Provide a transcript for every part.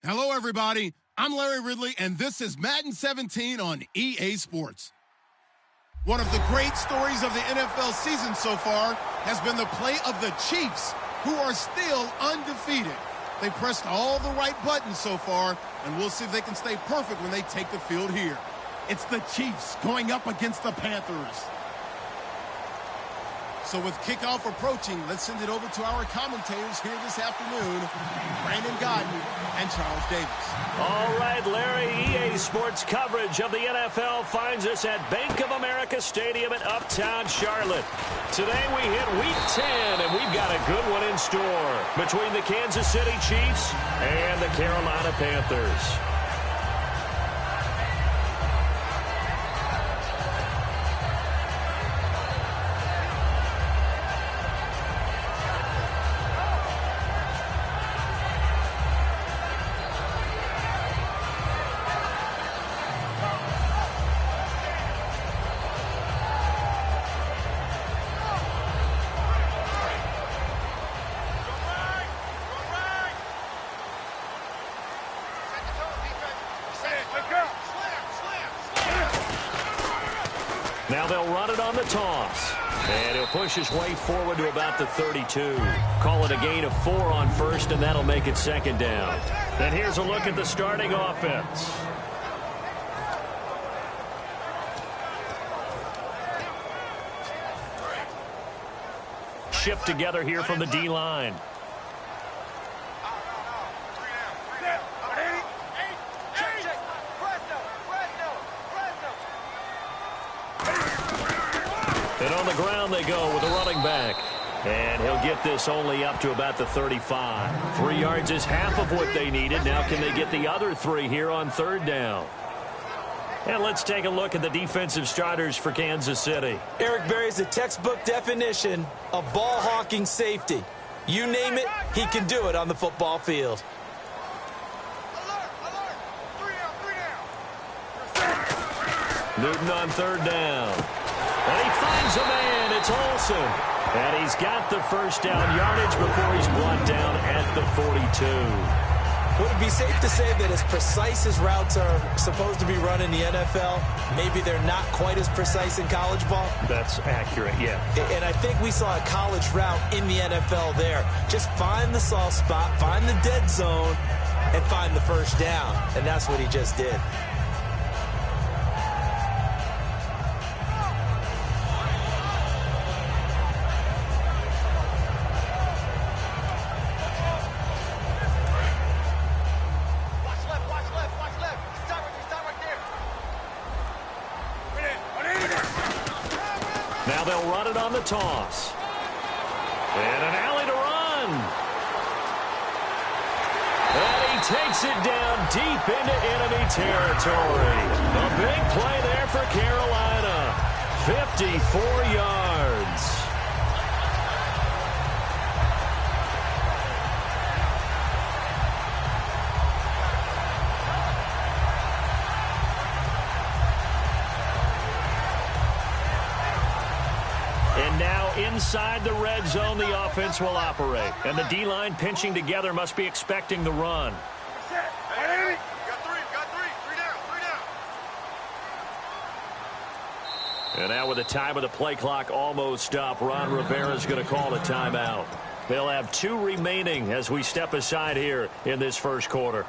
Hello, everybody. I'm Larry Ridley, and this is Madden 17 on EA Sports. One of the great stories of the NFL season so far has been the play of the Chiefs, who are still undefeated. They pressed all the right buttons so far, and we'll see if they can stay perfect when they take the field here. It's the Chiefs going up against the Panthers. So with kickoff approaching, let's send it over to our commentators here this afternoon, Brandon Godden and Charles Davis. All right, Larry, EA Sports coverage of the NFL finds us at Bank of America Stadium in Uptown Charlotte. Today we hit Week 10, and we've got a good one in store between the Kansas City Chiefs and the Carolina Panthers. Now they'll run it on the toss. And he'll push his way forward to about the 32. Call it a gain of 4 on first, and that'll make it second down. And here's a look at the starting offense. Shift together here from the D-line. And on the ground they go with the running back. And he'll get this only up to about the 35. 3 yards is half of what they needed. Now can they get the other 3 here on third down? And let's take a look at the defensive starters for Kansas City. Eric Berry's the textbook definition of ball-hawking safety. You name it, he can do it on the football field. Newton on third down. And he finds a man. It's Olsen. And he's got the first down yardage before he's brought down at the 42. Would it be safe to say that as precise as routes are supposed to be run in the NFL, maybe they're not quite as precise in college ball? That's accurate, yeah. And I think we saw a college route in the NFL there. Just find the soft spot, find the dead zone, and find the first down. And that's what he just did. Now they'll run it on the toss. And an alley to run. And he takes it down deep into enemy territory. A big play there for Carolina. 54 yards. And now inside the red zone, the offense will operate. And the D-line pinching together must be expecting the run. Hey, got three down. And now with the time of the play clock almost up, Ron Rivera's going to call a timeout. They'll have 2 remaining as we step aside here in this first quarter.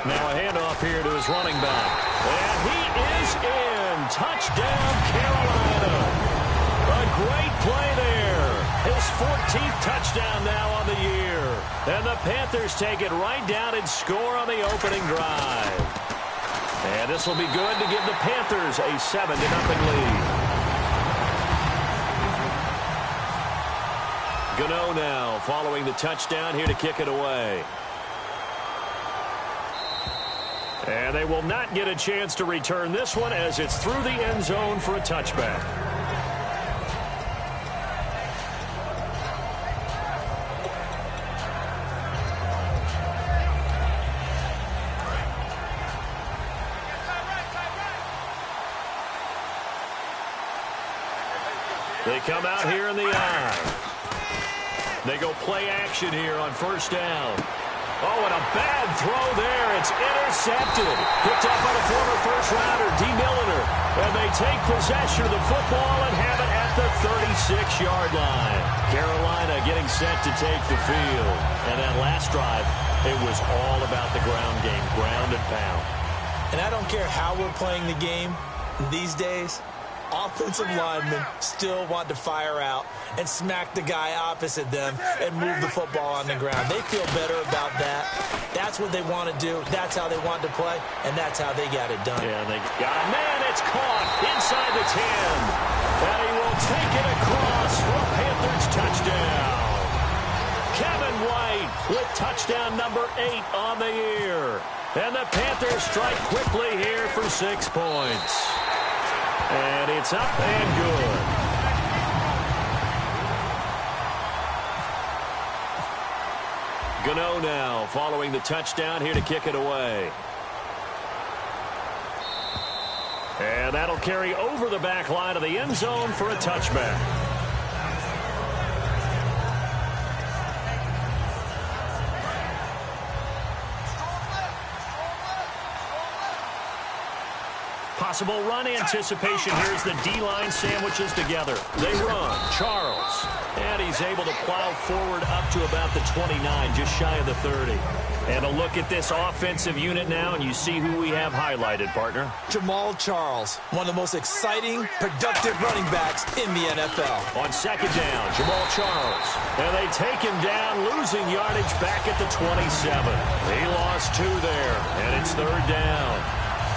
Now a handoff here to his running back. And he is in. Touchdown, Carolina. A great play there. His 14th touchdown now on the year. And the Panthers take it right down and score on the opening drive. And this will be good to give the Panthers a 7-0 lead. Gano now following the touchdown here to kick it away. And they will not get a chance to return this one as it's through the end zone for a touchback. They come out here in the eye. They go play action here on first down. Oh, and a bad throw there. It's intercepted. Picked up by the former first-rounder, D. Milliner. And they take possession of the football and have it at the 36-yard line. Carolina getting set to take the field. And that last drive, it was all about the ground game, ground and pound. And I don't care how we're playing the game these days, offensive linemen still want to fire out and smack the guy opposite them and move the football on the ground. They feel better about that. That's what they want to do. That's how they want to play, and that's how they got it done. Yeah, they got a man. It's caught inside the 10. And he will take it across for a Panthers touchdown. Kevin White with touchdown number 8 on the year. And the Panthers strike quickly here for 6 points. And it's up and good. Gano now following the touchdown here to kick it away. And that'll carry over the back line of the end zone for a touchback. Possible run anticipation. Here's the D-line sandwiches together. They run. Charles. And he's able to plow forward up to about the 29, just shy of the 30. And a look at this offensive unit now, and you see who we have highlighted, partner. Jamal Charles, one of the most exciting, productive running backs in the NFL. On second down, Jamal Charles. And they take him down, losing yardage back at the 27. He lost 2 there, and it's third down.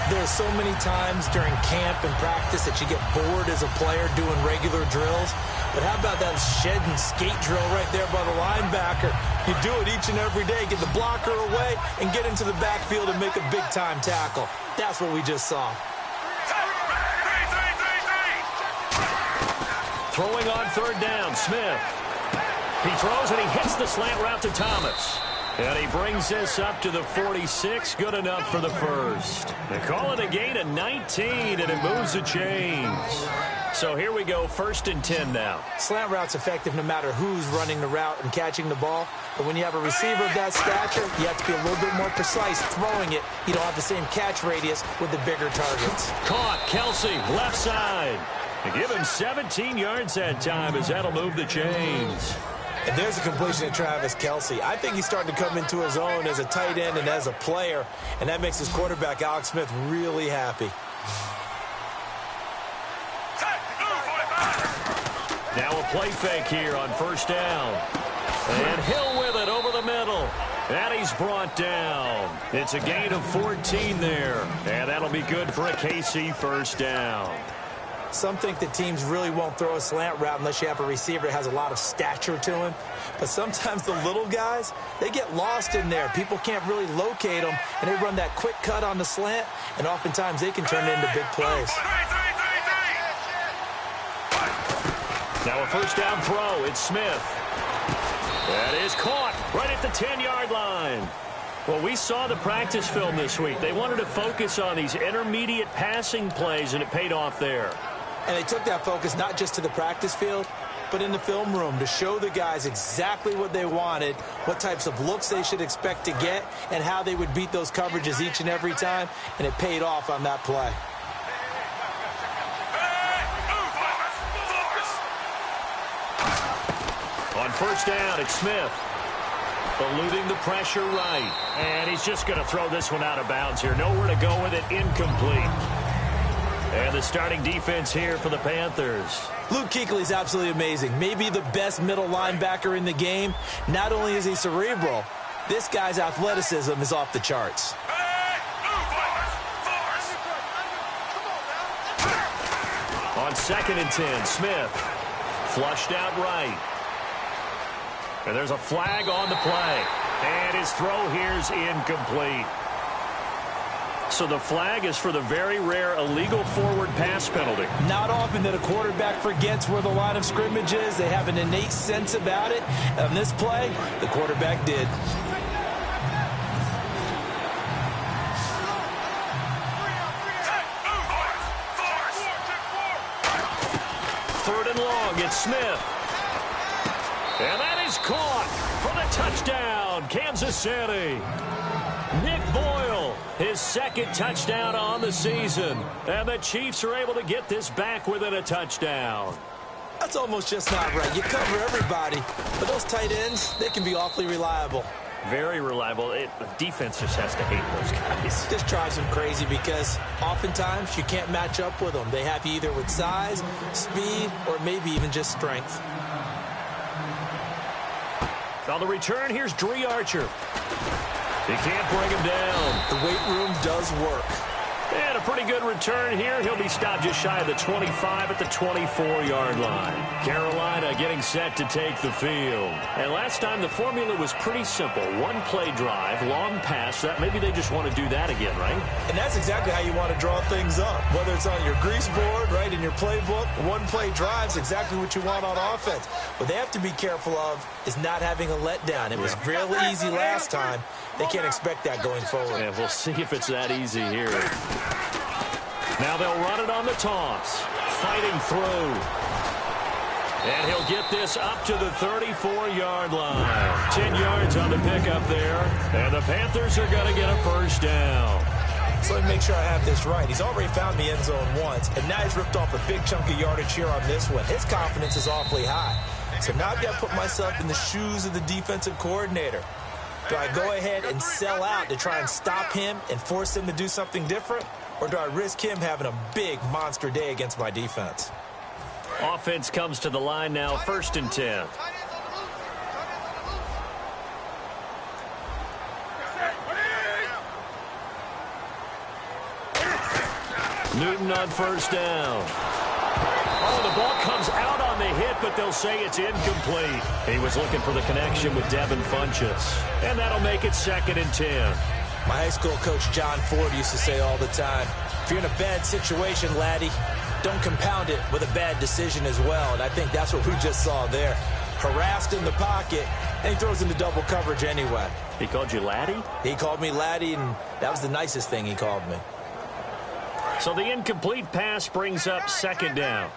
There's so many times during camp and practice that you get bored as a player doing regular drills. But how about that shed and skate drill right there by the linebacker? You do it each and every day. Get the blocker away and get into the backfield and make a big-time tackle. That's what we just saw. Throwing on third down, Smith. He throws and he hits the slant route to Thomas. And he brings this up to the 46. Good enough for the first. They call it a gain of 19, and it moves the chains. So here we go, 1st and 10 now. Slant route's effective no matter who's running the route and catching the ball. But when you have a receiver of that stature, you have to be a little bit more precise throwing it. You don't have the same catch radius with the bigger targets. Caught, Kelsey, left side. They give him 17 yards that time as that'll move the chains. And there's a completion to Travis Kelsey. I think he's starting to come into his own as a tight end and as a player, and that makes his quarterback, Alex Smith, really happy. Now a play fake here on first down. And Hill with it over the middle. And he's brought down. It's a gain of 14 there. And that'll be good for a KC first down. Some think that teams really won't throw a slant route unless you have a receiver that has a lot of stature to him. But sometimes the little guys, they get lost in there. People can't really locate them, and they run that quick cut on the slant, and oftentimes they can turn it into big plays. Now a first down throw. It's Smith. That is caught right at the 10-yard line. Well, we saw the practice film this week. They wanted to focus on these intermediate passing plays, and it paid off there. And they took that focus not just to the practice field, but in the film room to show the guys exactly what they wanted, what types of looks they should expect to get, and how they would beat those coverages each and every time, and it paid off on that play. On first down, it's Smith. Eluding the pressure right. And he's just going to throw this one out of bounds here. Nowhere to go with it. Incomplete. And the starting defense here for the Panthers. Luke Kuechly's absolutely amazing. Maybe the best middle linebacker in the game. Not only is he cerebral, this guy's athleticism is off the charts. On 2nd and 10, Smith. Flushed out right. And there's a flag on the play. And his throw here's incomplete. So the flag is for the very rare illegal forward pass penalty. Not often that a quarterback forgets where the line of scrimmage is. They have an innate sense about it. On this play, the quarterback did. and long. It's Smith. And that is caught for the touchdown, Kansas City. Nick Boyle, his second touchdown on the season. And the Chiefs are able to get this back within a touchdown. That's almost just not right. You cover everybody, but those tight ends, they can be awfully reliable. Very reliable. The defense just has to hate those guys. Just drives them crazy because oftentimes you can't match up with them. They have you either with size, speed, or maybe even just strength. On the return, here's Dree Archer. He can't bring him down. The weight room does work. And a pretty good return here. He'll be stopped just shy of the 25 at the 24-yard line. Carolina getting set to take the field. And last time the formula was pretty simple. One-play drive, long pass. That maybe they just want to do that again, right? And that's exactly how you want to draw things up. Whether it's on your grease board, right, in your playbook, one-play drive's exactly what you want on offense. What they have to be careful of is not having a letdown. It was real easy last time. They can't expect that going forward. Yeah, we'll see if it's that easy here. Now they'll run it on the toss. Fighting through. And he'll get this up to the 34-yard line. 10 yards on the pickup there. And the Panthers are going to get a first down. So let me make sure I have this right. He's already found the end zone once, and now he's ripped off a big chunk of yardage here on this one. His confidence is awfully high. So now I've got to put myself in the shoes of the defensive coordinator. Do I go ahead and sell out to try and stop him and force him to do something different? Or do I risk him having a big monster day against my defense? Offense comes to the line now, 1st and 10. Newton on first down. Oh, the ball comes out on the hit, but they'll say it's incomplete. He was looking for the connection with Devin Funchess. And that'll make it 2nd and 10. My high school coach, John Ford, used to say all the time, if you're in a bad situation, laddie, don't compound it with a bad decision as well. And I think that's what we just saw there. Harassed in the pocket, and he throws into double coverage anyway. He called you laddie? He called me laddie, and that was the nicest thing he called me. So the incomplete pass brings up 2nd down.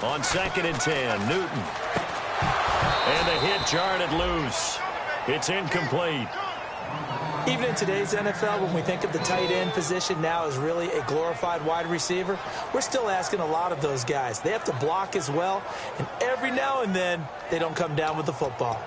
On 2nd and 10, Newton. And the hit jarred it loose. It's incomplete. Even in today's NFL, when we think of the tight end position now as really a glorified wide receiver, we're still asking a lot of those guys. They have to block as well, and every now and then, they don't come down with the football.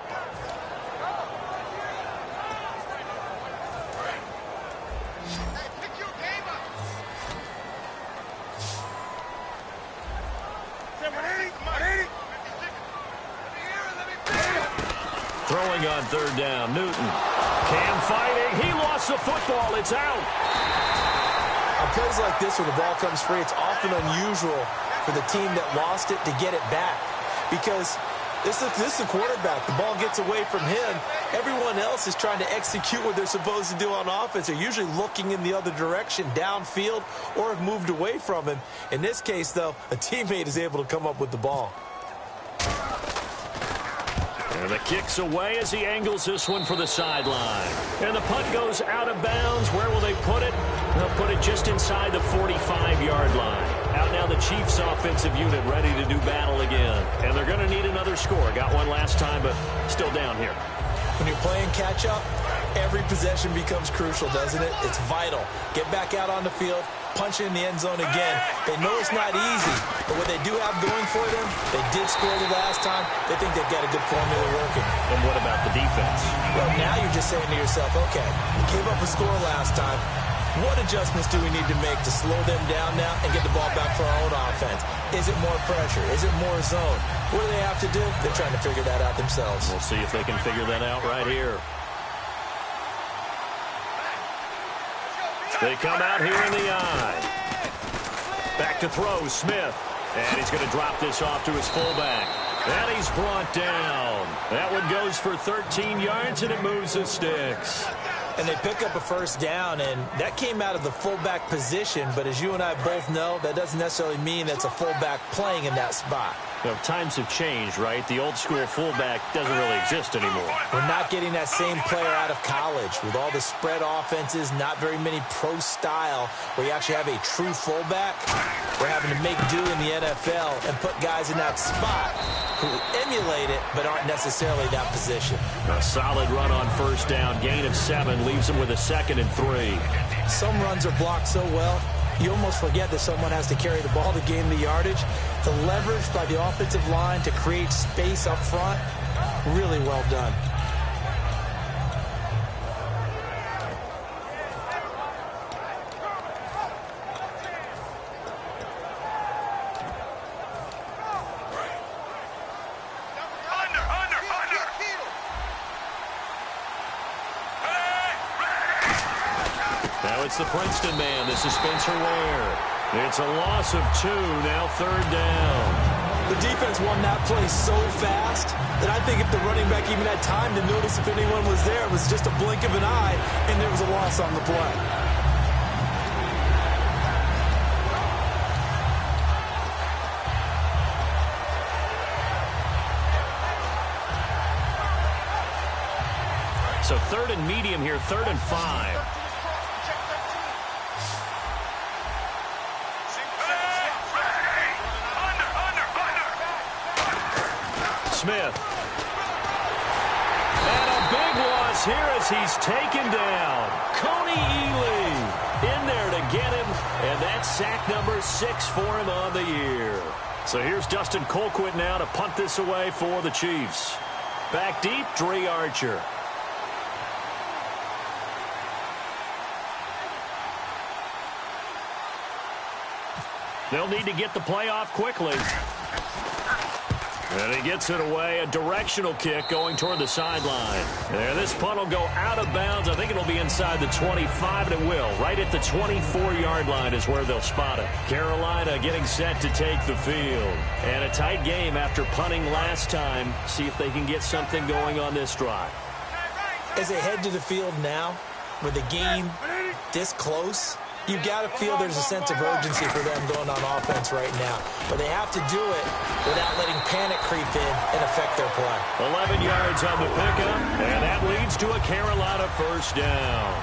Throwing on 3rd down, Newton. Cam fighting. He lost the football. It's out. On plays like this where the ball comes free, it's often unusual for the team that lost it to get it back. Because this is the quarterback. The ball gets away from him. Everyone else is trying to execute what they're supposed to do on offense. They're usually looking in the other direction, downfield, or have moved away from him. In this case, though, a teammate is able to come up with the ball. And the kick's away as he angles this one for the sideline. And the punt goes out of bounds. Where will they put it? They'll put it just inside the 45-yard line. Out now the Chiefs offensive unit ready to do battle again. And they're going to need another score. Got one last time, but still down here. When you're playing catch-up, every possession becomes crucial, doesn't it? It's vital. Get back out on the field, punch it in the end zone again. They know it's not easy, but what they do have going for them, they did score the last time. They think they've got a good formula working. And what about the defense? Well, now you're just saying to yourself, okay, we gave up a score last time. What adjustments do we need to make to slow them down now and get the ball back for our own offense? Is it more pressure? Is it more zone? What do they have to do? They're trying to figure that out themselves. We'll see if they can figure that out right here. They come out here in the eye. Back to throw, Smith. And he's going to drop this off to his fullback. And he's brought down. That one goes for 13 yards, and it moves the sticks. And they pick up a first down, and that came out of the fullback position. But as you and I both know, that doesn't necessarily mean that's a fullback playing in that spot. You know, times have changed, right? The old school fullback doesn't really exist anymore. We're not getting that same player out of college. With all the spread offenses, not very many pro style where you actually have a true fullback. We're having to make do in the NFL and put guys in that spot who emulate it but aren't necessarily that position. A solid run on first down. Gain of 7 leaves them with a 2nd and 3. Some runs are blocked so well, you almost forget that someone has to carry the ball to gain the yardage. The leverage by the offensive line to create space up front, really well done. Now it's the Princeton man. This is Spencer Ware. It's a loss of 2, now 3rd down. The defense won that play so fast that I think if the running back even had time to notice if anyone was there, it was just a blink of an eye, and there was a loss on the play. So 3rd and medium here, 3rd and 5. Smith. And a big loss here as he's taken down. Coney Ely in there to get him, and that's sack number 6 for him on the year. So here's Dustin Colquitt now to punt this away for the Chiefs. Back deep, Dre Archer. They'll need to get the play off quickly. And he gets it away. A directional kick going toward the sideline. And this punt will go out of bounds. I think it'll be inside the 25, and it will. Right at the 24-yard line is where they'll spot it. Carolina getting set to take the field. And a tight game after punting last time. See if they can get something going on this drive. As they head to the field now, with the game this close, you've got to feel there's a sense of urgency for them going on offense right now. But they have to do it without letting panic creep in and affect their play. 11 yards on the pickup, and that leads to a Carolina first down.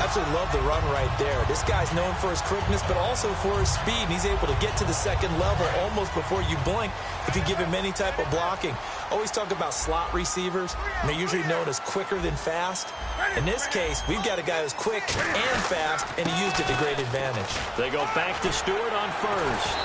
Absolutely love the run right there. This guy's known for his quickness, but also for his speed. And he's able to get to the second level almost before you blink if you give him any type of blocking. Always talk about slot receivers, and they're usually known as quicker than fast. In this case, we've got a guy who's quick and fast, and he used it to great advantage. They go back to Stewart on first.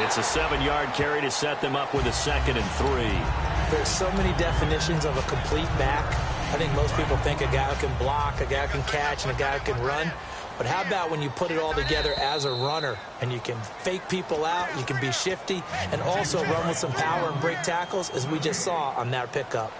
It's a 7-yard carry to set them up with a 2nd and 3. There's so many definitions of a complete back. I think most people think a guy who can block, a guy who can catch, and a guy who can run. But how about when you put it all together as a runner, and you can fake people out, you can be shifty, and also run with some power and break tackles, as we just saw on that pickup.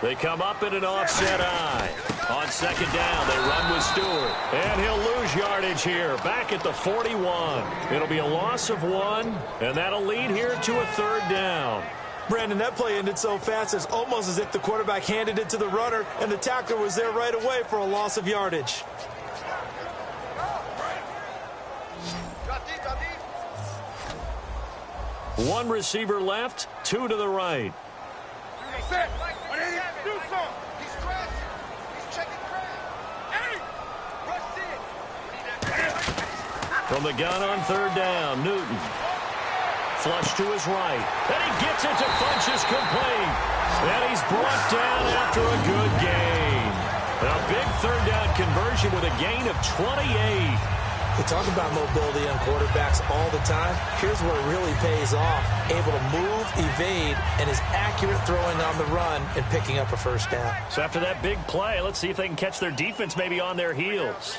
They come up in an offset eye. On 2nd down, they run with Stewart. And he'll lose yardage here, back at the 41. It'll be a loss of 1, and that'll lead here to a 3rd down. Brandon, that play ended so fast, it's almost as if the quarterback handed it to the runner, and the tackler was there right away for a loss of yardage. One receiver left, 2 to the right. From the gun on 3rd down, Newton. Flush to his right. And he gets it to Funchess complete. And he's brought down after a good gain. A big 3rd down conversion with a gain of 28. We talk about mobility on quarterbacks all the time. Here's where it really pays off. Able to move, evade, and is accurate throwing on the run and picking up a first down. So after that big play, let's see if they can catch their defense maybe on their heels.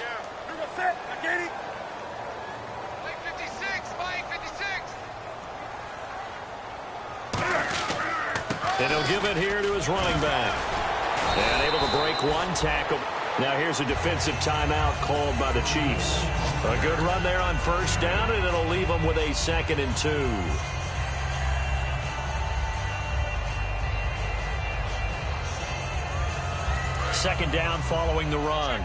And he'll give it here to his running back. And able to break 1 tackle. Now here's a defensive timeout called by the Chiefs. A good run there on 1st down, and it'll leave them with a 2nd and 2. second down following the run.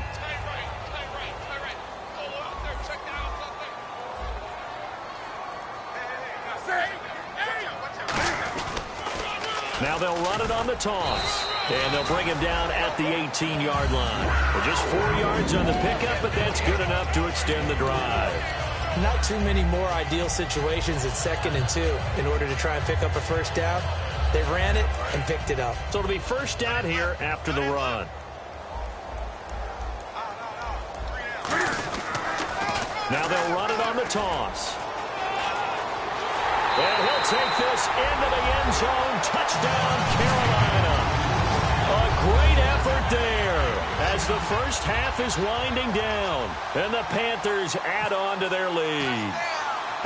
Now they'll run it on the toss. And they'll bring him down at the 18-yard line. Well, just 4 yards on the pickup, but that's good enough to extend the drive. Not too many more ideal situations at 2nd and 2 in order to try and pick up a first down. They ran it and picked it up. So it'll be first down here after the run. Now they'll run it on the toss. And he'll take this into the end zone. Touchdown, Carolina. A great effort there as the first half is winding down. And the Panthers add on to their lead.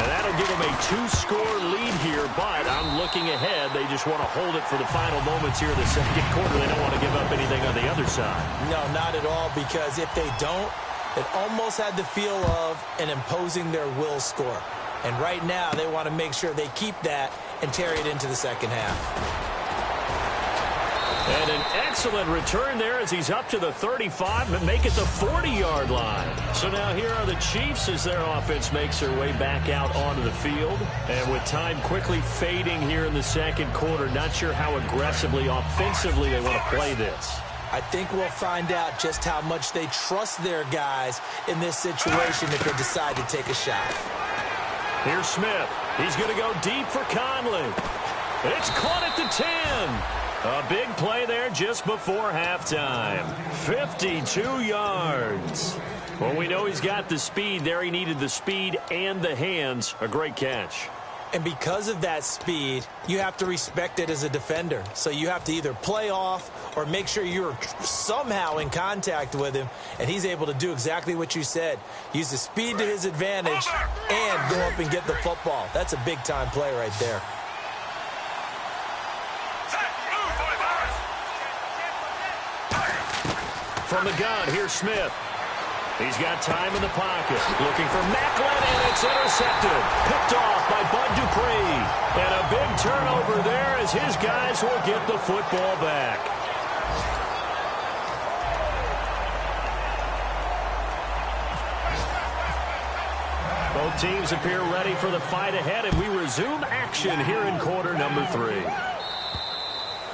And that'll give them a 2-score lead here, but I'm looking ahead. They just want to hold it for the final moments here in the second quarter. They don't want to give up anything on the other side. No, not at all, because if they don't, it almost had the feel of an imposing their will score. And right now, they want to make sure they keep that and carry it into the second half. And an excellent return there as he's up to the 35 and make it the 40-yard line. So now here are the Chiefs as their offense makes their way back out onto the field. And with time quickly fading here in the second quarter, not sure how aggressively, offensively they want to play this. I think we'll find out just how much they trust their guys in this situation if they decide to take a shot. Here's Smith. He's going to go deep for Conley. It's caught at the 10. A big play there just before halftime. 52 yards. Well, we know he's got the speed there. He needed the speed and the hands. A great catch. And because of that speed, you have to respect it as a defender. So you have to either play off or make sure you're somehow in contact with him. And he's able to do exactly what you said. Use the speed to his advantage and go up and get the football. That's a big-time play right there. From the gun, here's Smith. He's got time in the pocket. Looking for Macklin, and it's intercepted. Picked off by Bud Dupree. And a big turnover there as his guys will get the football back. Both teams appear ready for the fight ahead, and we resume action here in quarter number 3.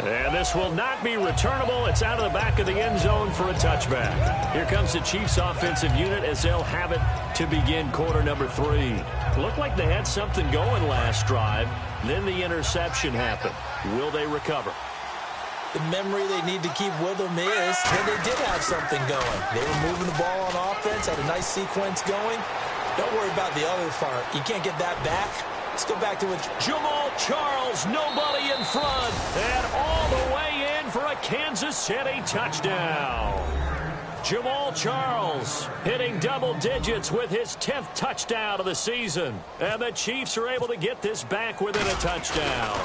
And this will not be returnable. It's out of the back of the end zone for a touchback. Here comes the Chiefs offensive unit as they'll have it to begin quarter number 3. Looked like they had something going last drive. Then the interception happened. Will they recover? The memory they need to keep with them is that they did have something going. They were moving the ball on offense, had a nice sequence going. Don't worry about the other part. You can't get that back. Let's go back to it. Jamal Charles, nobody in front, and all the way in for a Kansas City touchdown. Jamal Charles hitting double digits with his 10th touchdown of the season. And the Chiefs are able to get this back within a touchdown.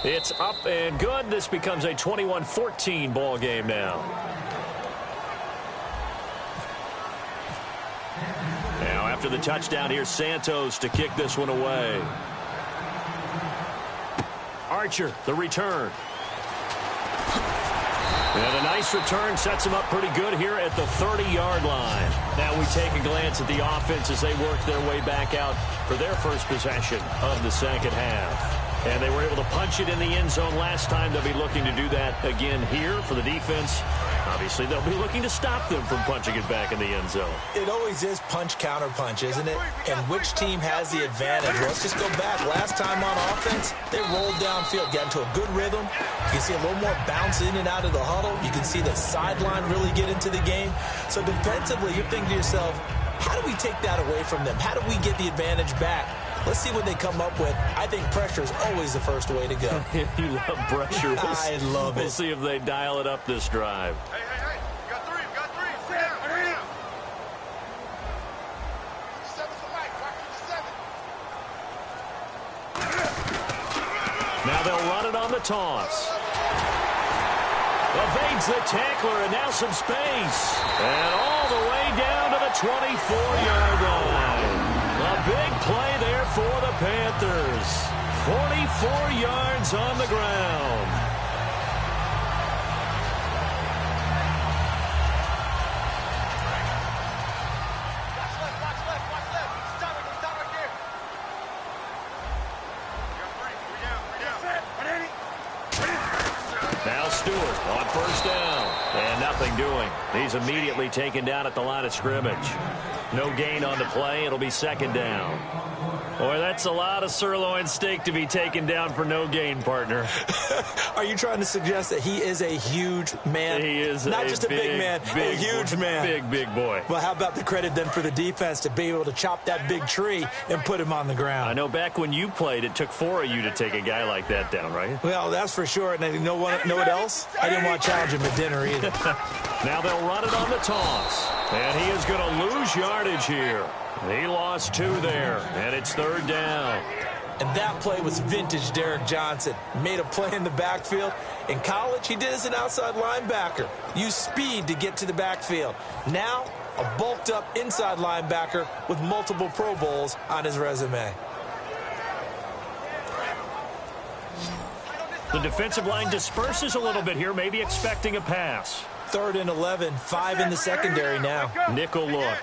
It's up and good. This becomes a 21-14 ball game now. Now after the touchdown, here's Santos to kick this one away. Archer, the return. And a nice return sets him up pretty good here at the 30-yard line. Now we take a glance at the offense as they work their way back out for their first possession of the second half. And they were able to punch it in the end zone last time. They'll be looking to do that again here for the defense. Obviously, they'll be looking to stop them from punching it back in the end zone. It always is punch, counter punch, isn't it? And which team has the advantage? Well, let's just go back. Last time on offense, they rolled downfield, got into a good rhythm. You can see a little more bounce in and out of the huddle. You can see the sideline really get into the game. So defensively, you're thinking to yourself, how do we take that away from them? How do we get the advantage back? Let's see what they come up with. I think pressure is always the first way to go. You love pressure. I love it. We'll see if they dial it up this drive. Hey, hey, hey. You got three. You got three. Three down. Three down. 7's the mic. Watch 57. Now they'll run it on the toss. Evades the tackler, and now some space. And all the way down to the 24-yard line. A big play there for the Panthers. 44 yards on the ground. Now Stewart on first down. And nothing doing. He's immediately taken down at the line of scrimmage. No gain on the play. It'll be second down. Boy, that's a lot of sirloin steak to be taken down for no gain, partner. Are you trying to suggest that he is a huge man? He is not just a big man, a huge man. Big boy. Well, how about the credit then for the defense to be able to chop that big tree and put him on the ground? I know back when you played, it took 4 of you to take a guy like that down, right? Well, that's for sure. And you know what else? I didn't want to challenge him at dinner either. Now they'll run it on the toss. And he is going to lose yardage here. He lost 2 there, and it's third down. And that play was vintage Derek Johnson. Made a play in the backfield. In college, he did as an outside linebacker. Used speed to get to the backfield. Now, a bulked-up inside linebacker with multiple Pro Bowls on his resume. The defensive line disperses a little bit here, maybe expecting a pass. 3rd and 11, 5 in the secondary now. Nickel look.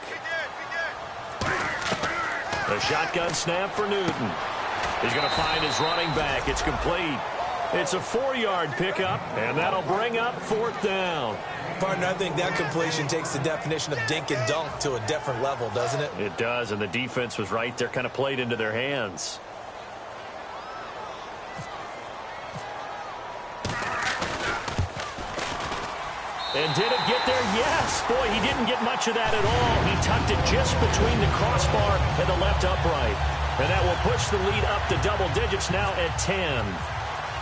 The shotgun snap for Newton. He's going to find his running back. It's complete. It's a 4-yard pickup, and that'll bring up 4th down. Partner, I think that completion takes the definition of dink and dunk to a different level, doesn't it? It does, and the defense was right there, kind of played into their hands. And did it get there? Yes. Boy, he didn't get much of that at all. He tucked it just between the crossbar and the left upright. And that will push the lead up to double digits now at 10.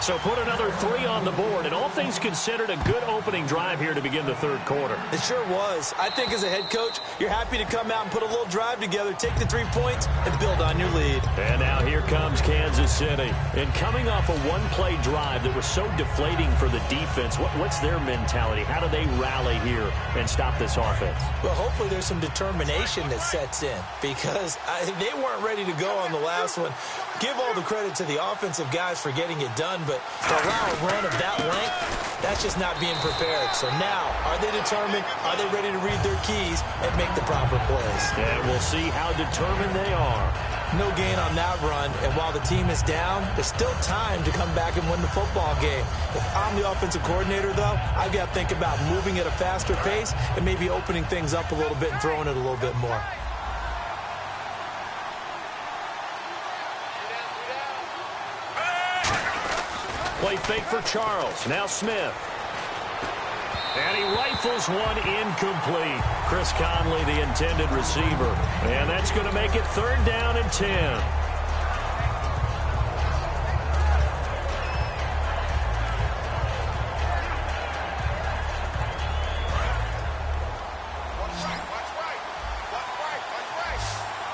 So put another 3 on the board. And all things considered, a good opening drive here to begin the third quarter. It sure was. I think as a head coach, you're happy to come out and put a little drive together, take the 3 points, and build on your lead. And now here comes Kansas City. And coming off a one-play drive that was so deflating for the defense, what's their mentality? How do they rally here and stop this offense? Well, hopefully there's some determination that sets in because they weren't ready to go on the last one. Give all the credit to the offensive guys for getting it done, but to allow a run of that length, that's just not being prepared. So now, are they determined? Are they ready to read their keys and make the proper plays? And we'll see how determined they are. No gain on that run, and while the team is down, there's still time to come back and win the football game. If I'm the offensive coordinator, though, I've got to think about moving at a faster pace and maybe opening things up a little bit and throwing it a little bit more. Play fake for Charles. Now Smith. And he rifles one incomplete. Chris Conley, the intended receiver. And that's going to make it 3rd down and 10.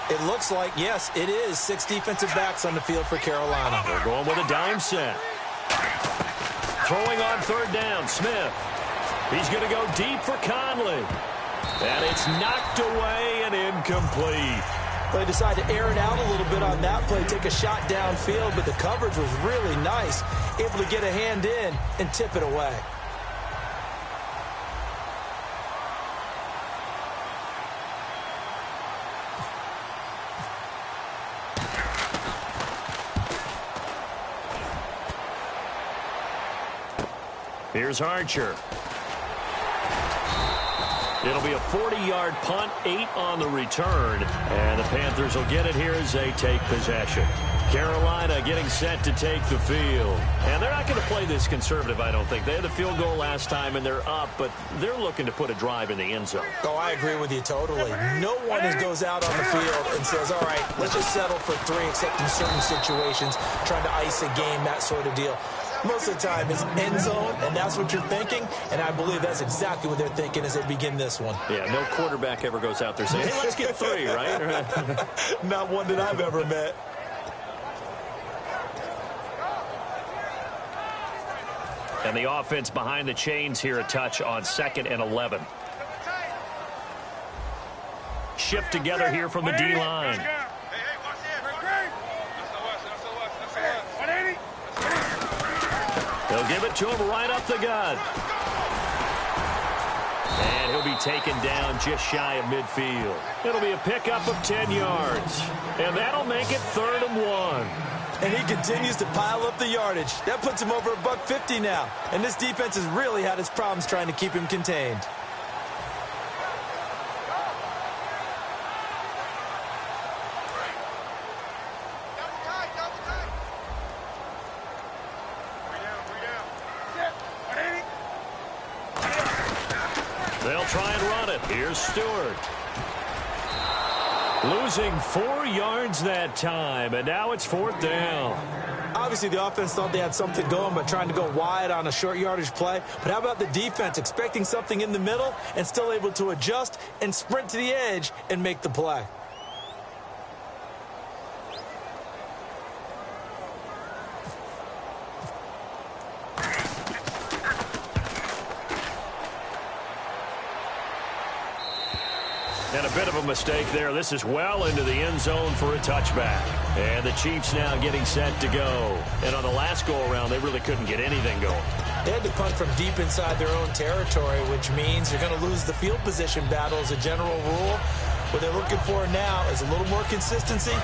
It looks like, yes, it is 6 defensive backs on the field for Carolina. They're going with a dime set. Throwing on 3rd down, Smith. He's going to go deep for Conley. And it's knocked away and incomplete. They decided to air it out a little bit on that play, take a shot downfield, but the coverage was really nice. Able to get a hand in and tip it away. Here's Archer. It'll be a 40-yard punt, 8 on the return. And the Panthers will get it here as they take possession. Carolina getting set to take the field. And they're not going to play this conservative, I don't think. They had the field goal last time, and they're up, but they're looking to put a drive in the end zone. Oh, I agree with you totally. No one goes out on the field and says, all right, let's just settle for 3, except in certain situations, trying to ice a game, that sort of deal. Most of the time, it's end zone, and that's what you're thinking, and I believe that's exactly what they're thinking as they begin this one. Yeah, no quarterback ever goes out there saying, hey, let's get 3, right? Not one that I've ever met. And the offense behind the chains here a touch on 2nd and 11. Shift together here from the D-line. They'll give it to him right up the gut. And he'll be taken down just shy of midfield. It'll be a pickup of 10 yards. And that'll make it 3rd and 1. And he continues to pile up the yardage. That puts him over $150 now. And this defense has really had its problems trying to keep him contained. They'll try and run it. Here's Stewart. Losing 4 yards that time, and now it's 4th down. Obviously, the offense thought they had something going by trying to go wide on a short yardage play. But how about the defense expecting something in the middle and still able to adjust and sprint to the edge and make the play? And a bit of a mistake there. This is well into the end zone for a touchback. And the Chiefs now getting set to go. And on the last go-around, they really couldn't get anything going. They had to punt from deep inside their own territory, which means you're going to lose the field position battle as a general rule. What they're looking for now is a little more consistency,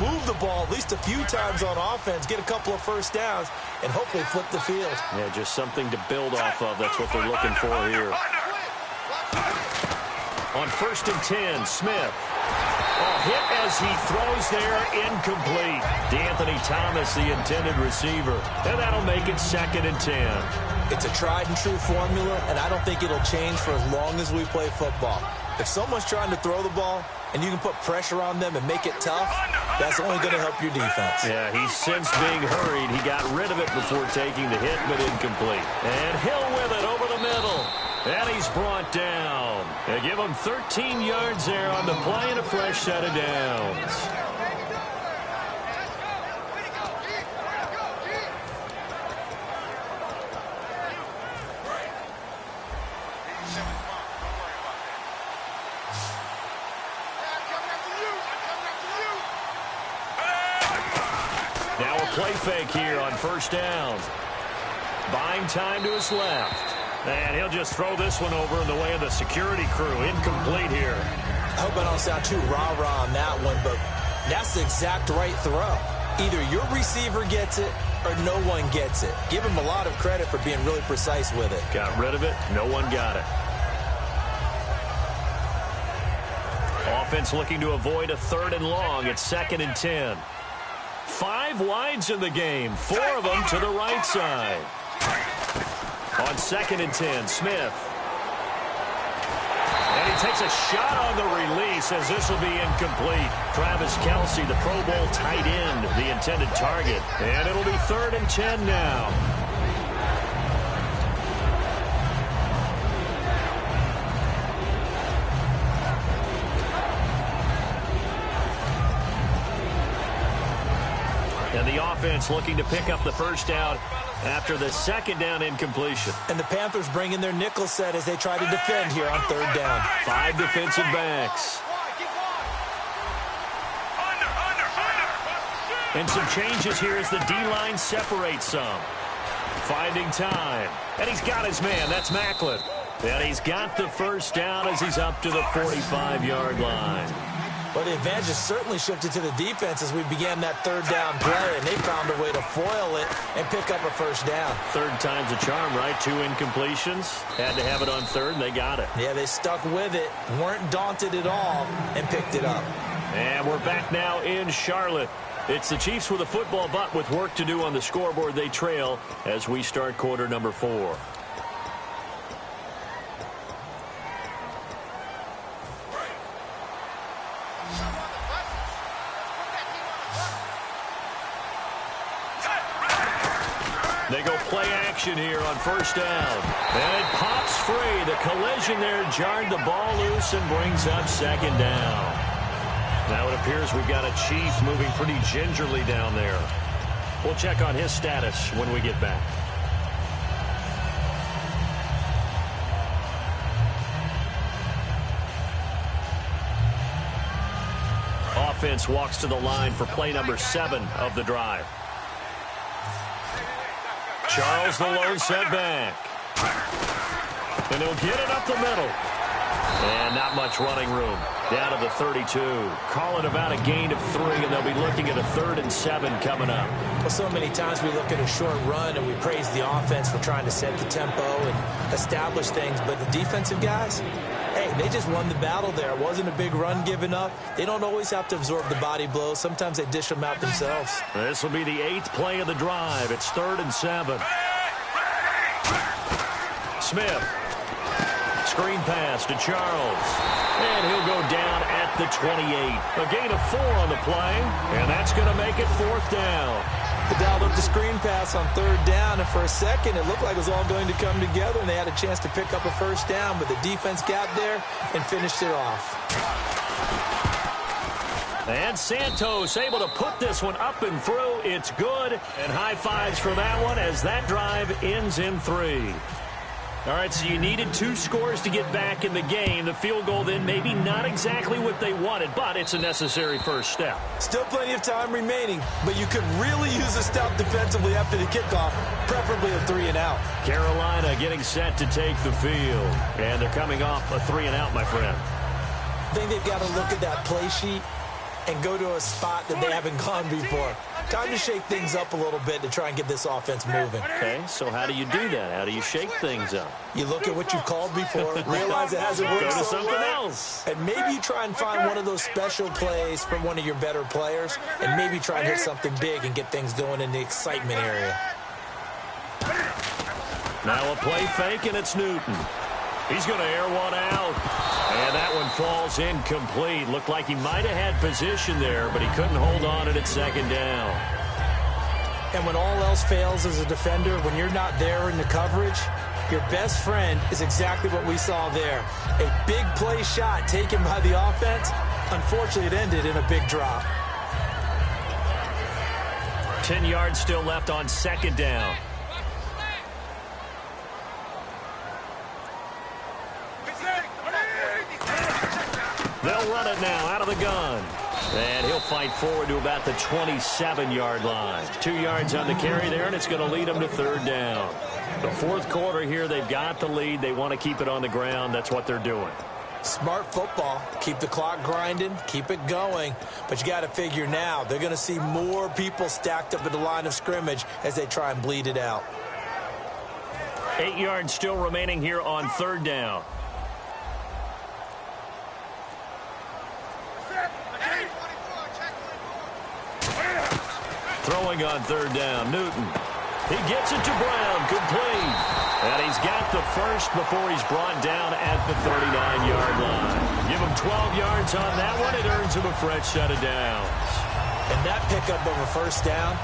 move the ball at least a few times on offense, get a couple of first downs, and hopefully flip the field. Yeah, just something to build off of. That's what they're looking for here. On 1st and 10, Smith. Oh, hit as he throws there, incomplete. DeAnthony Thomas, the intended receiver. And that'll make it 2nd and 10. It's a tried and true formula, and I don't think it'll change for as long as we play football. If someone's trying to throw the ball and you can put pressure on them and make it tough, that's only going to help your defense. Yeah, he's since being hurried. He got rid of it before taking the hit, but incomplete. And Hill with it over the middle. And he's brought down. They give him 13 yards there on the play and a fresh set of downs. Now a play fake here on 1st down. Buying time to his left. And he'll just throw this one over in the way of the security crew. Incomplete here. I hope I don't sound too rah-rah on that one, but that's the exact right throw. Either your receiver gets it or no one gets it. Give him a lot of credit for being really precise with it. Got rid of it. No one got it. Offense looking to avoid a 3rd and long. It's 2nd and 10. 5 wides in the game. 4 of them to the right side. On 2nd and 10, Smith. And he takes a shot on the release as this will be incomplete. Travis Kelce, the Pro Bowl tight end, the intended target. And it'll be 3rd and 10 now. And the offense looking to pick up the first down after the 2nd down incompletion. And the Panthers bring in their nickel set as they try to defend here on 3rd down. 5 defensive backs. And some changes here as the D-line separates some. Finding time. And he's got his man. That's Macklin. And he's got the first down as he's up to the 45-yard line. Well, the advantage has certainly shifted to the defense as we began that 3rd down play, and they found a way to foil it and pick up a first down. 3rd time's a charm, right? 2 incompletions. Had to have it on 3rd, and they got it. Yeah, they stuck with it, weren't daunted at all, and picked it up. And we're back now in Charlotte. It's the Chiefs with a football, but with work to do on the scoreboard. They trail as we start quarter number 4. They go play action here on 1st down. And it pops free. The collision there jarred the ball loose and brings up 2nd down. Now it appears we've got a Chief moving pretty gingerly down there. We'll check on his status when we get back. Offense walks to the line for play number 7 of the drive. Charles, the lone setback. And he'll get it up the middle. And not much running room. Down to the 32. Call it about a gain of 3, and they'll be looking at a 3rd and 7 coming up. Well, so many times we look at a short run and we praise the offense for trying to set the tempo and establish things, but the defensive guys, hey, they just won the battle there. It wasn't a big run given up. They don't always have to absorb the body blows. Sometimes they dish them out themselves. This will be the 8th play of the drive. It's 3rd and 7. Smith. Screen pass to Charles. And he'll go down at the 28. A gain of 4 on the play, and that's going to make it 4th down. They dialed up the screen pass on 3rd down, and for a second it looked like it was all going to come together, and they had a chance to pick up a 1st down, but the defense got there and finished it off. And Santos able to put this one up and through. It's good, and high fives for that one as that drive ends in 3. All right, so you needed 2 scores to get back in the game. The field goal then maybe not exactly what they wanted, but it's a necessary first step. Still plenty of time remaining, but you could really use a stop defensively after the kickoff, preferably a 3-and-out. Carolina getting set to take the field, and they're coming off a 3-and-out, my friend. I think they've got to look at that play sheet and go to a spot that they haven't gone before. Time to shake things up a little bit to try and get this offense moving. Okay, so how do you do that? How do you shake things up? You look at what you've called before, realize it hasn't worked Go to so something well, else. and maybe you try and find one of those special plays from one of your better players, and maybe try and hit something big and get things going in the excitement area. Now a play fake, and it's Newton. He's going to air one out. And that one falls incomplete. Looked like he might have had position there, but he couldn't hold on at 2nd down. And when all else fails as a defender, when you're not there in the coverage, your best friend is exactly what we saw there. A big play shot taken by the offense. Unfortunately, it ended in a big drop. 10 yards still left on 2nd down. They'll run it now out of the gun. And he'll fight forward to about the 27-yard line. 2 yards on the carry there, and it's going to lead them to 3rd down. The 4th quarter here, they've got the lead. They want to keep it on the ground. That's what they're doing. Smart football. Keep the clock grinding. Keep it going. But you got to figure now, they're going to see more people stacked up at the line of scrimmage as they try and bleed it out. 8 yards still remaining here on 3rd down. Throwing on 3rd down, Newton. He gets it to Brown, complete. And he's got the first before he's brought down at the 39-yard line. Give him 12 yards on that one. It earns him a fresh set of downs. And that pickup of a 1st down,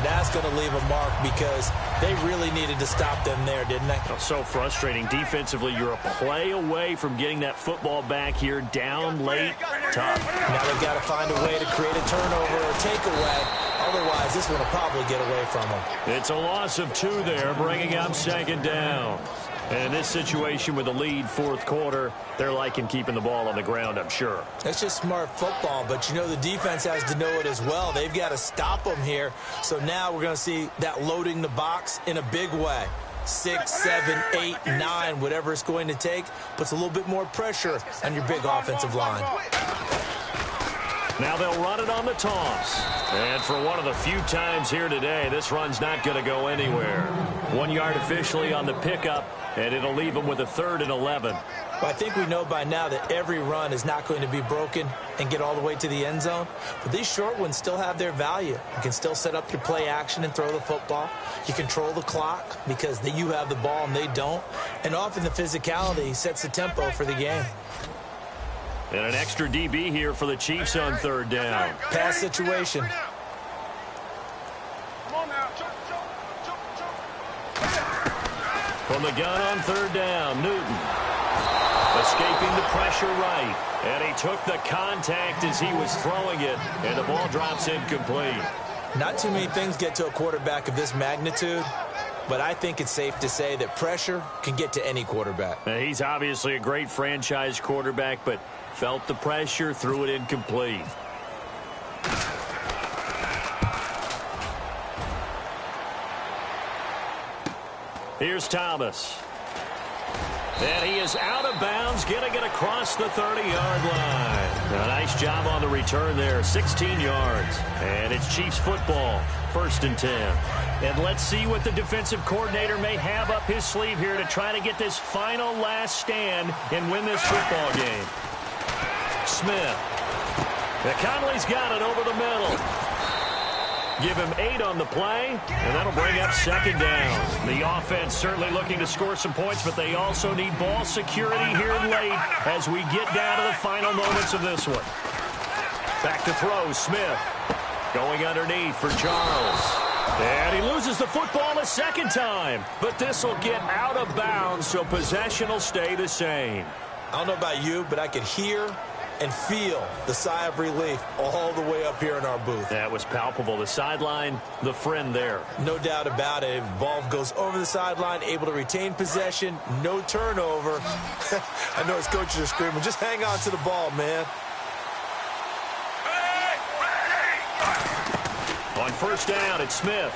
that's going to leave a mark because they really needed to stop them there, didn't they? Oh, so frustrating. Defensively, you're a play away from getting that football back here down late. Tough. Now they've got to find a way to create a turnover or takeaway. Otherwise, this one will probably get away from them. It's a loss of 2 there, bringing up 2nd down. And in this situation with the lead 4th quarter, they're liking keeping the ball on the ground, I'm sure. That's just smart football, but you know the defense has to know it as well. They've got to stop them here. So now we're going to see that loading the box in a big way. 6, 7, 8, 9, whatever it's going to take, puts a little bit more pressure on your big offensive line. Now they'll run it on the toss. And for one of the few times here today, this run's not going to go anywhere. 1 yard officially on the pickup, and it'll leave them with a 3rd and 11. Well, I think we know by now that every run is not going to be broken and get all the way to the end zone. But these short ones still have their value. You can still set up your play action and throw the football. You control the clock because you have the ball and they don't. And often the physicality sets the tempo for the game. And an extra DB here for the Chiefs on 3rd down. Pass situation. From the gun on 3rd down, Newton. Escaping the pressure right. And he took the contact as he was throwing it. And the ball drops incomplete. Not too many things get to a quarterback of this magnitude. But I think it's safe to say that pressure can get to any quarterback. Now, he's obviously a great franchise quarterback, but felt the pressure, threw it incomplete. Here's Thomas. And he is out of bounds, getting it across the 30-yard line. A nice job on the return there, 16 yards. And it's Chiefs football, 1st and 10. And let's see what the defensive coordinator may have up his sleeve here to try to get this final last stand and win this football game. Smith. Conley's got it over the middle. Give him 8 on the play, and that'll bring up 2nd down. The offense certainly looking to score some points, but they also need ball security here late as we get down to the final moments of this one. Back to throw, Smith. Going underneath for Charles. And he loses the football a 2nd time, but this will get out of bounds, so possession will stay the same. I don't know about you, but I could hear and feel the sigh of relief all the way up here in our booth. That was palpable. The sideline, the friend there. No doubt about it. If the ball goes over the sideline, able to retain possession, no turnover. I know his coaches are screaming, just hang on to the ball, man. On 1st down, it's Smith.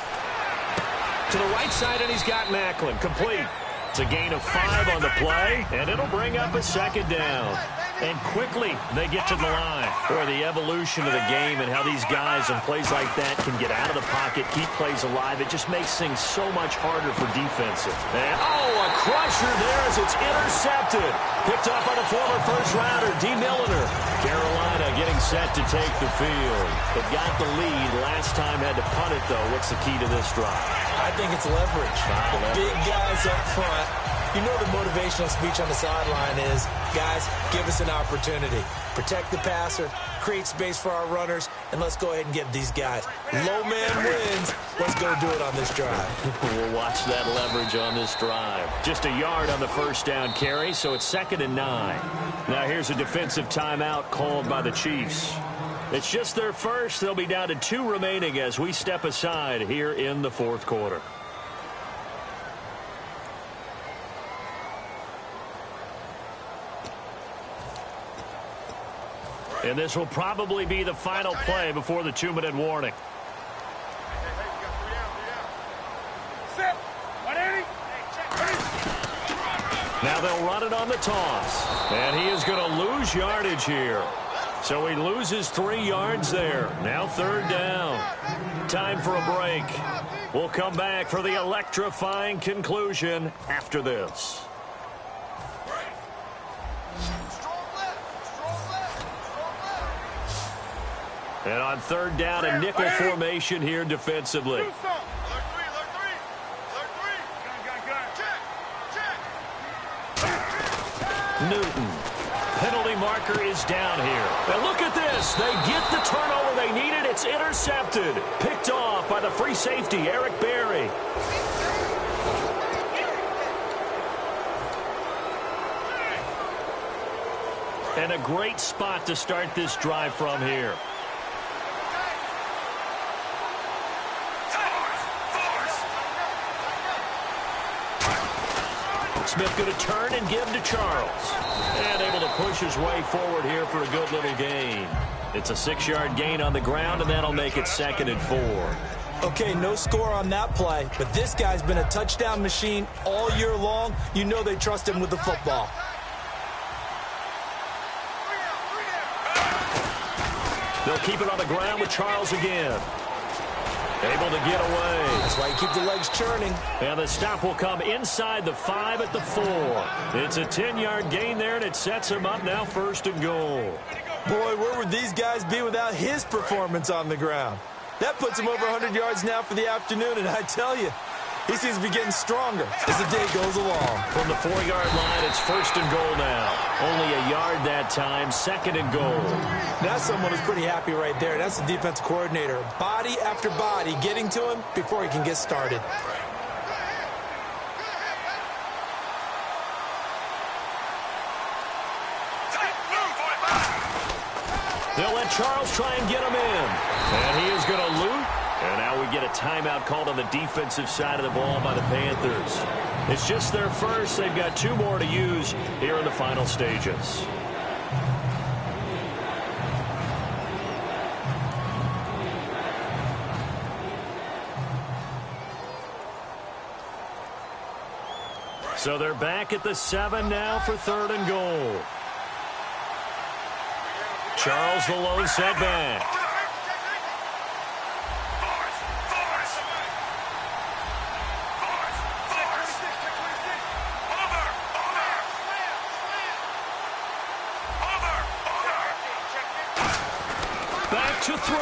To the right side, and he's got Macklin. Complete. It's a gain of 5 on the play, and it'll bring up a 2nd down. And quickly, they get to the line. Boy, the evolution of the game and how these guys in plays like that can get out of the pocket, keep plays alive, it just makes things so much harder for defensive. And, a crusher there as it's intercepted. Picked up by the former first-rounder, D. Milliner. Carolina getting set to take the field. They've got the lead. Last time had to punt it, though. What's the key to this drive? I think it's leverage. The big guys up front. You know the motivational speech on the sideline is, guys, give us an opportunity. Protect the passer, create space for our runners, and let's go ahead and give these guys. Low man wins. Let's go do it on this drive. We'll watch that leverage on this drive. Just a yard on the 1st down carry, so it's 2nd and 9. Now here's a defensive timeout called by the Chiefs. It's just their first. They'll be down to 2 remaining as we step aside here in the 4th quarter. And this will probably be the final play before the 2-minute warning. Now they'll run it on the toss. And he is going to lose yardage here. So he loses 3 yards there. Now 3rd down. Time for a break. We'll come back for the electrifying conclusion after this. And on 3rd down, a nickel formation here defensively. Newton. Penalty marker is down here. And look at this. They get the turnover they needed. It's intercepted. Picked off by the free safety, Eric Berry. And a great spot to start this drive from here. Smith going to turn and give to Charles. And able to push his way forward here for a good little gain. It's a 6-yard gain on the ground, and that'll make it 2nd and 4. Okay, no score on that play, but this guy's been a touchdown machine all year long. You know they trust him with the football. They'll keep it on the ground with Charles again. Able to get away. That's why you keep the legs churning. And the stop will come inside the 5 at the 4. It's a 10-yard gain there, and it sets him up now 1st and goal. Boy, where would these guys be without his performance on the ground? That puts him over 100 yards now for the afternoon, and I tell you, he seems to be getting stronger as the day goes along. From the 4-yard line, it's 1st and goal now. Only a yard that time, 2nd and goal. That's someone who's pretty happy right there. That's the defensive coordinator. Body after body getting to him before he can get started. They'll let Charles try and get him in. And he is going to loot. And now we get a timeout called on the defensive side of the ball by the Panthers. It's just their first. They've got 2 more to use here in the final stages. So they're back at the 7 now for 3rd and goal. Charles the lone setback. Back to throw.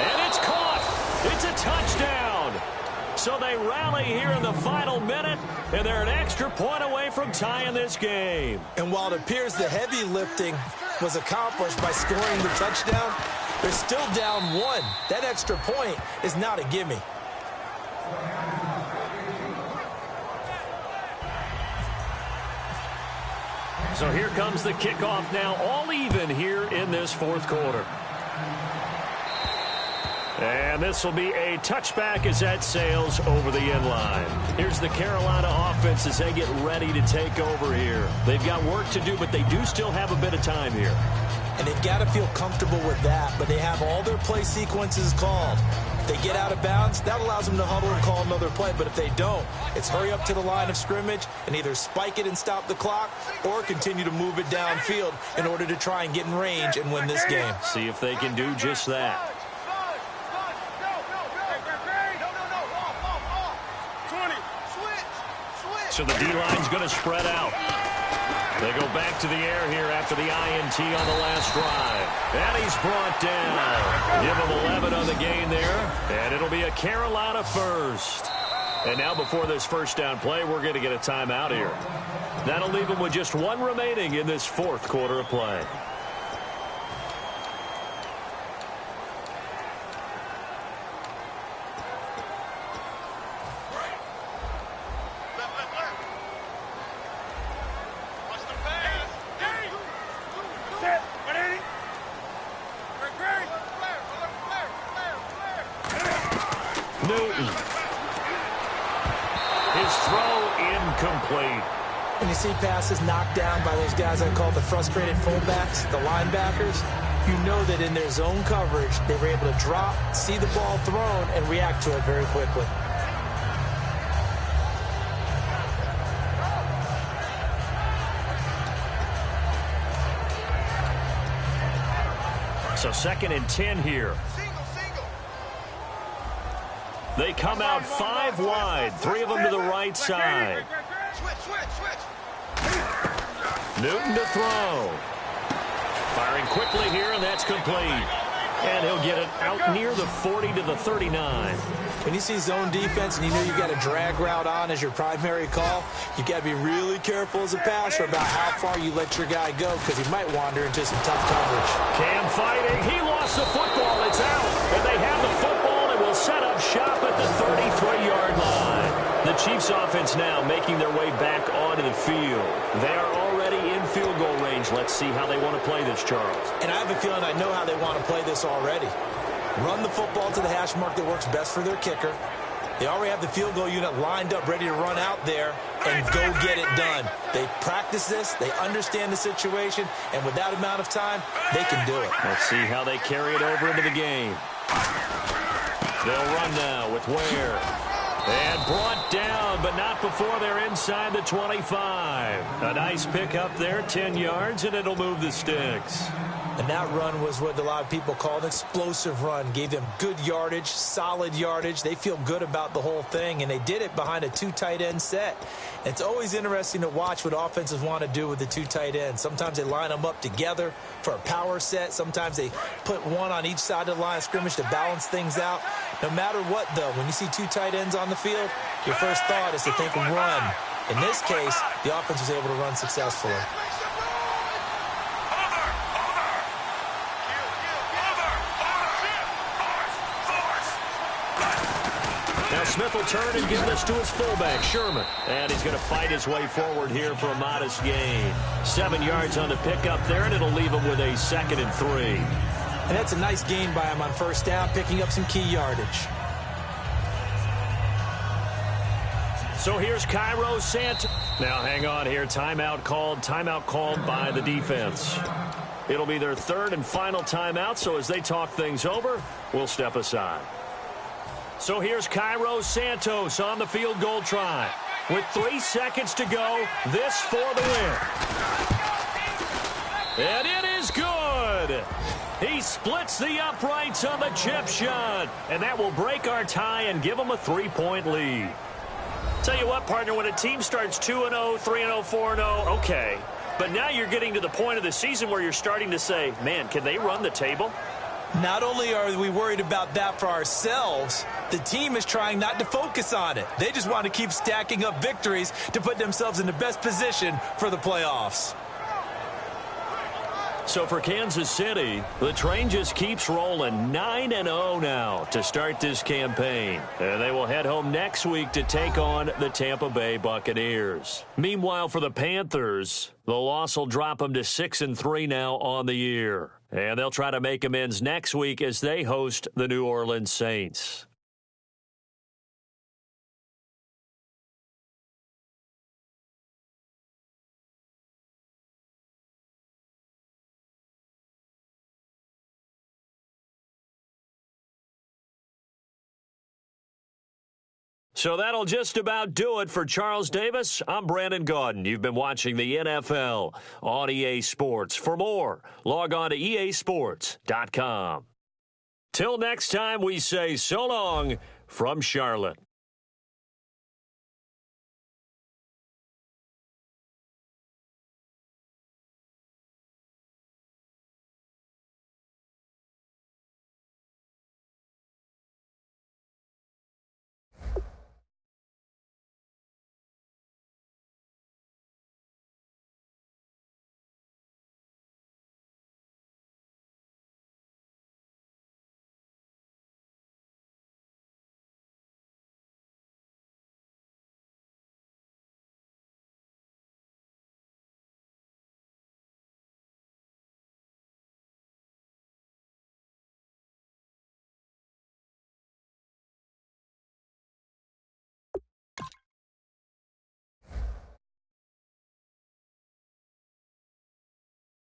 And it's caught. It's a touchdown. So they rally here in the final minute, and they're an extra point away from tying this game. And while it appears the heavy lifting was accomplished by scoring the touchdown, they're still down 1. That extra point is not a gimme. So here comes the kickoff now, all even here in this 4th quarter. And this will be a touchback as that sails over the end line. Here's the Carolina offense as they get ready to take over here. They've got work to do, but they do still have a bit of time here. And they've got to feel comfortable with that, but they have all their play sequences called. If they get out of bounds, that allows them to huddle and call another play. But if they don't, it's hurry up to the line of scrimmage and either spike it and stop the clock or continue to move it downfield in order to try and get in range and win this game. See if they can do just that. So the D-line's going to spread out. They go back to the air here after the INT on the last drive. And he's brought down. Give him 11 on the gain there. And it'll be a Carolina first. And now before this first down play, we're going to get a timeout here. That'll leave them with just 1 remaining in this 4th quarter of play. When you see passes knocked down by those guys I call the frustrated fullbacks, the linebackers, you know that in their zone coverage, they were able to drop, see the ball thrown, and react to it very quickly. So 2nd and 10 here. They come out 5 wide, 3 of them to the right side. Newton to throw. Firing quickly here, and that's complete. And he'll get it out near the 40 to the 39. When you see zone defense and you know you've got a drag route on as your primary call, you've got to be really careful as a passer about how far you let your guy go because he might wander into some tough coverage. Cam fighting. He lost the football. It's out. And they have the football and will set up shop at the 33-yard line. The Chiefs offense now making their way back onto the field. They are already in field goal range. Let's see how they want to play this, Charles. And I have a feeling I know how they want to play this already. Run the football to the hash mark that works best for their kicker. They already have the field goal unit lined up, ready to run out there and go get it done. They practice this. They understand the situation. And with that amount of time, they can do it. Let's see how they carry it over into the game. They'll run now with Ware. And brought down, but not before they're inside the 25. A nice pick up there, 10 yards, and it'll move the sticks. And that run was what a lot of people call an explosive run. Gave them good yardage, solid yardage. They feel good about the whole thing, and they did it behind a 2 tight end set. It's always interesting to watch what offenses want to do with the 2 tight ends. Sometimes they line them up together for a power set. Sometimes they put one on each side of the line of scrimmage to balance things out. No matter what, though, when you see 2 tight ends on the field, your first thought is to think run. In this case, the offense was able to run successfully. Now Smith will turn and give this to his fullback, Sherman. And he's going to fight his way forward here for a modest gain. 7 yards on the pickup there, and it'll leave him with a 2nd and 3. And that's a nice gain by him on first down, picking up some key yardage. So here's Cairo Sant. Now hang on here. Timeout called by the defense. It'll be their 3rd and final timeout, so as they talk things over, we'll step aside. So here's Cairo Santos on the field goal try. With 3 seconds to go, this for the win. And it is good. He splits the uprights on the chip shot. And that will break our tie and give him a 3-point lead. Tell you what, partner, when a team starts 2-0, 3-0, 4-0, okay. But now you're getting to the point of the season where you're starting to say, man, can they run the table? Not only are we worried about that for ourselves, the team is trying not to focus on it. They just want to keep stacking up victories to put themselves in the best position for the playoffs. So for Kansas City, the train just keeps rolling 9-0 now to start this campaign. And they will head home next week to take on the Tampa Bay Buccaneers. Meanwhile, for the Panthers, the loss will drop them to 6-3 now on the year. And they'll try to make amends next week as they host the New Orleans Saints. So that'll just about do it for Charles Davis. I'm Brandon Gaudin. You've been watching the NFL on EA Sports. For more, log on to easports.com. Till next time, we say so long from Charlotte.